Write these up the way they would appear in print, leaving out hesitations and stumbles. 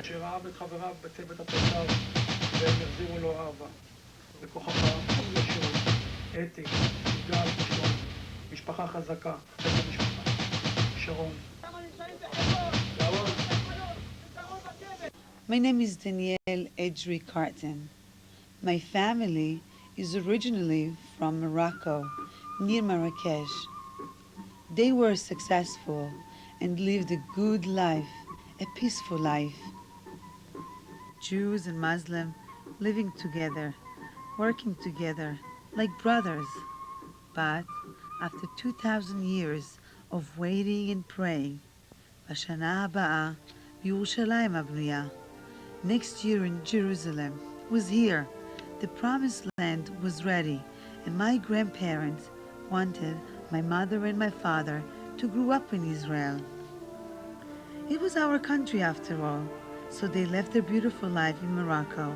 שראה בחבריו בצוות התוצר והם החזירו לו אהבה. בכוחך ישרו, אתי, יגאל, שרון, משפחה חזקה, בית המשפחה, שרון. My name is Danielle Edri Karten. My family is originally from Morocco, near Marrakesh. They were successful and lived a good life, a peaceful life. Jews and Muslims living together, working together like brothers. But after 2,000 years of waiting and praying, בשנה הבאה בירושלים הבנויה, next year in Jerusalem was here. The promised land was ready, and my grandparents wanted my mother and my father to grow up in Israel. It was our country after all, so they left their beautiful life in Morocco,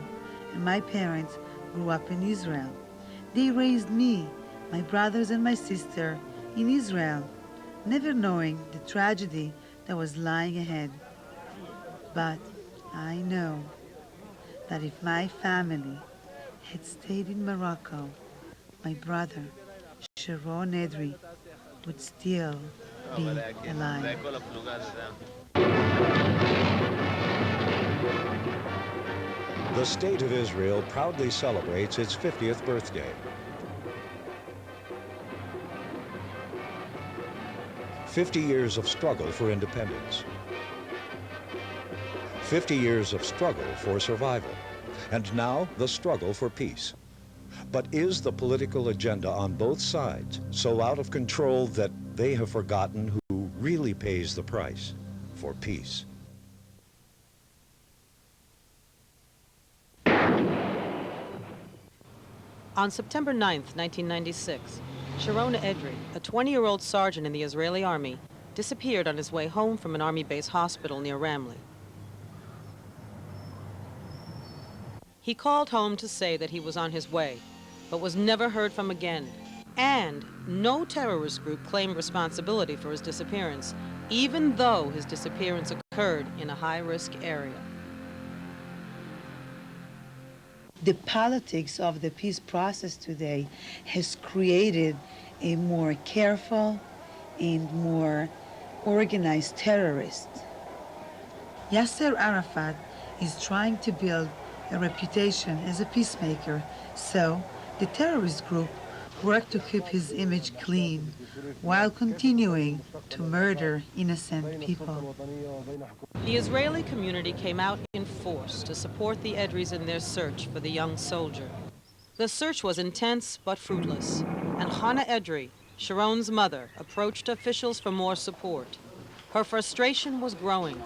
and my parents grew up in Israel. They raised me, my brothers and my sister in Israel, never knowing the tragedy that was lying ahead. But I know that if my family had stayed in Morocco, my brother, Sharon Edri, would still be alive. The State of Israel proudly celebrates its 50th birthday. 50 years of struggle for independence. 50 years of struggle for survival, and now the struggle for peace. But is the political agenda on both sides so out of control that they have forgotten who really pays the price for peace? On September 9th, 1996, Sharon Edri, a 20-year-old sergeant in the Israeli army, disappeared on his way home from an army base hospital near Ramleh. He called home to say that he was on his way, but was never heard from again. And no terrorist group claimed responsibility for his disappearance, even though his disappearance occurred in a high-risk area. The politics of the peace process today has created a more careful and more organized terrorist. Yasser Arafat is trying to build a reputation as a peacemaker, so the terrorist group worked to keep his image clean while continuing to murder innocent people. The Israeli community came out in force to support the Edris in their search for the young soldier. The search was intense but fruitless, and Hannah Edri, Sharon's mother, approached officials for more support. Her frustration was growing.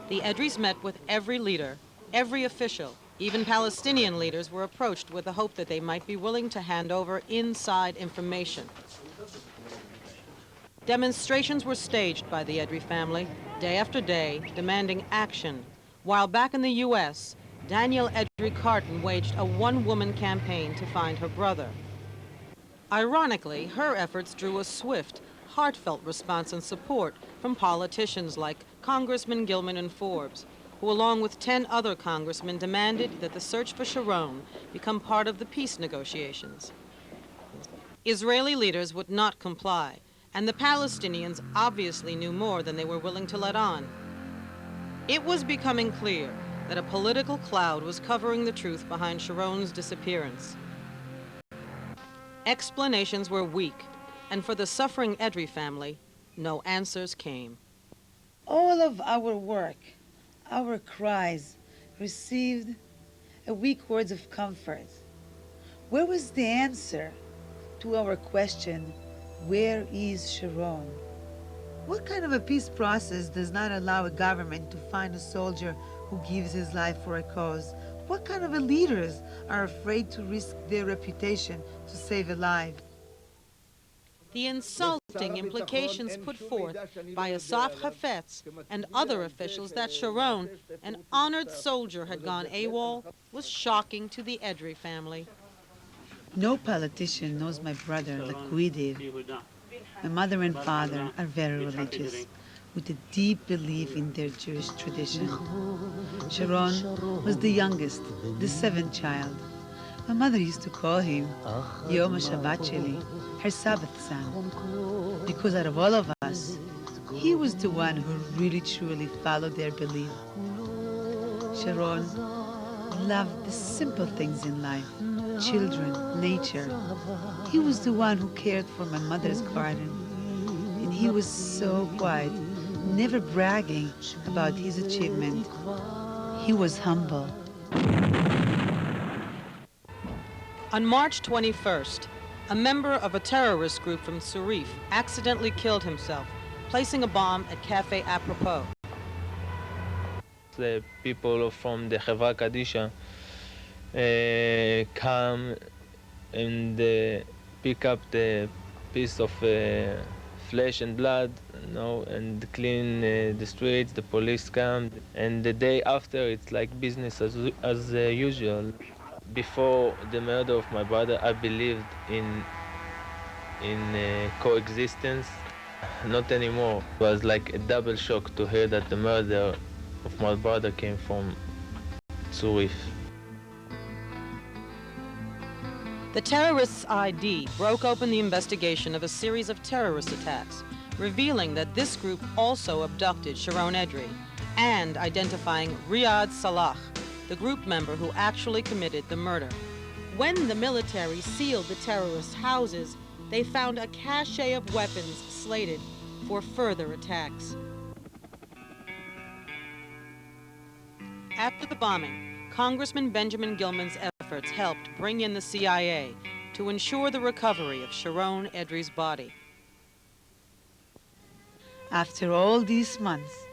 The Edris met with every leader, every official. Even Palestinian leaders were approached with the hope that they might be willing to hand over inside information. Demonstrations were staged by the Edri family, day after day, demanding action, while back in the U.S., Danielle Karten waged a one-woman campaign to find her brother. Ironically, her efforts drew a swift, heartfelt response and support from politicians like Congressman Gilman and Forbes, who along with 10 other congressmen demanded that the search for Sharon become part of the peace negotiations. Israeli leaders would not comply, and the Palestinians obviously knew more than they were willing to let on. It was becoming clear that a political cloud was covering the truth behind Sharon's disappearance. Explanations were weak, and for the suffering Edri family, no answers came. All of our work, our cries, received a weak words of comfort. Where was the answer to our question, where is Sharon? What kind of a peace process does not allow a government to find a soldier who gives his life for a cause? What kind of leaders are afraid to risk their reputation to save a life? The insulting implications put forth by Asaf Hafetz and other officials that Sharon, an honored soldier, had gone AWOL was shocking to the Edri family. No politician knows my brother like we did. My mother and father are very religious. with a deep belief in their Jewish tradition. Sharon was the youngest, the seventh child. My mother used to call him Yom HaShabbat Sheli, her Sabbath son, because out of all of us, he was the one who really truly followed their belief. Sharon loved the simple things in life, children, nature. He was the one who cared for my mother's garden, and he was so quiet, never bragging about his achievement. He was humble. On March 21st, a member of a terrorist group from Surif accidentally killed himself, placing a bomb at Cafe Apropos. The people from the Chevra Kadisha come and pick up the piece of flesh and blood, and clean the streets. The police come, and the day after, it's like business as usual. Before the murder of my brother, I believed in coexistence. Not anymore. It was like a double shock to hear that the murder of my brother came from Surif. The terrorists' ID broke open the investigation of a series of terrorist attacks, revealing that this group also abducted Sharon Edri and identifying Riyad Salah, the group member who actually committed the murder. When the military sealed the terrorists' houses, they found a cache of weapons slated for further attacks. After the bombing, Congressman Benjamin Gilman's efforts helped bring in the CIA to ensure the recovery of Sharon Edri's body. After all these months,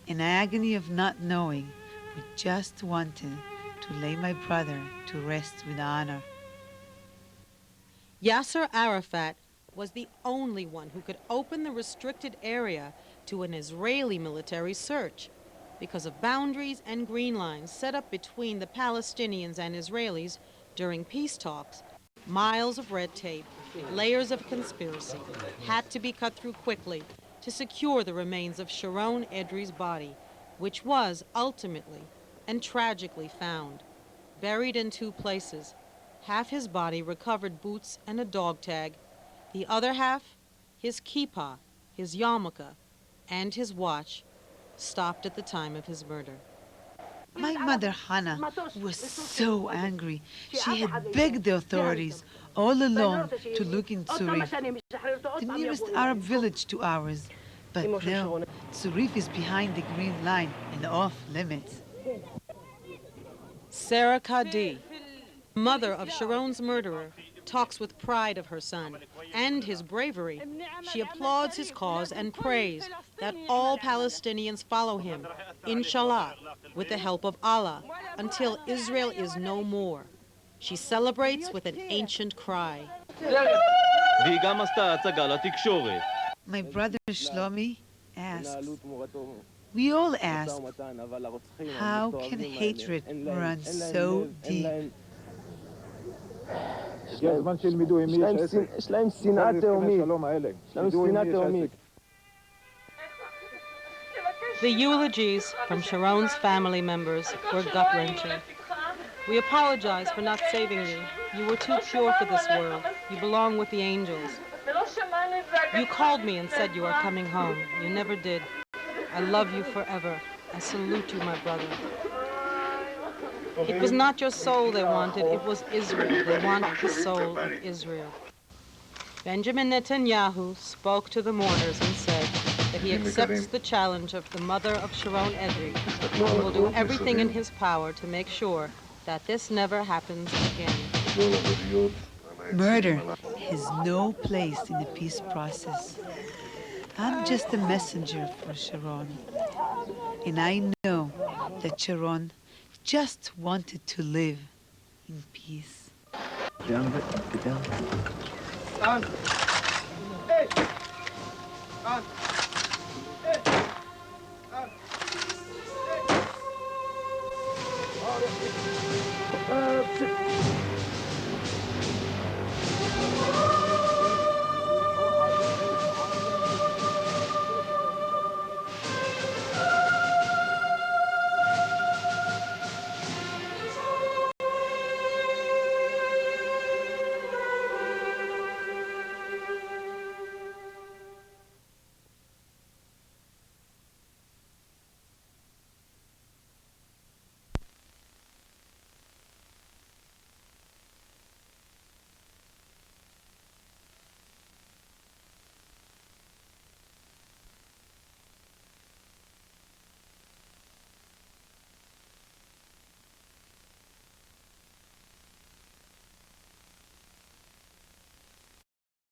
in agony of not knowing, we just wanted to lay my brother to rest with honor. Yasser Arafat was the only one who could open the restricted area to an Israeli military search. Because of boundaries and green lines set up between the Palestinians and Israelis during peace talks, miles of red tape, layers of conspiracy had to be cut through quickly to secure the remains of Sharon Edri's body, which was ultimately and tragically found, buried in two places. Half his body recovered boots and a dog tag, the other half, his kippah, his yarmulke, and his watch, stopped at the time of his murder. My mother, Hannah, was so angry. She had begged the authorities all along to look in Surif, the nearest Arab village to ours. But no, Surif is behind the green line and off limits. Sarah Kadi, mother of Sharon's murderer, talks with pride of her son and his bravery. She applauds his cause and prays that all Palestinians follow him, inshallah, with the help of Allah, until Israel is no more. She celebrates with an ancient cry. My brother Shlomi asks, we all ask, how can hatred run so deep? יש להם שנאה תהומית. The eulogies from Sharon's family members were gut-wrenching. We apologize for not saving you. You were too pure for this world. You belong with the angels. You called me and said you are coming home. You never did. I love you forever. I salute you, my brother. It was not your soul they wanted, it was Israel. They wanted the soul of Israel. Benjamin Netanyahu spoke to the mourners and said that he accepts the challenge of the mother of Sharon Edri and will do everything in his power to make sure that this never happens again. Murder has no place in the peace process. I'm just a messenger for Sharon. And I know that Sharon just wanted to live in peace.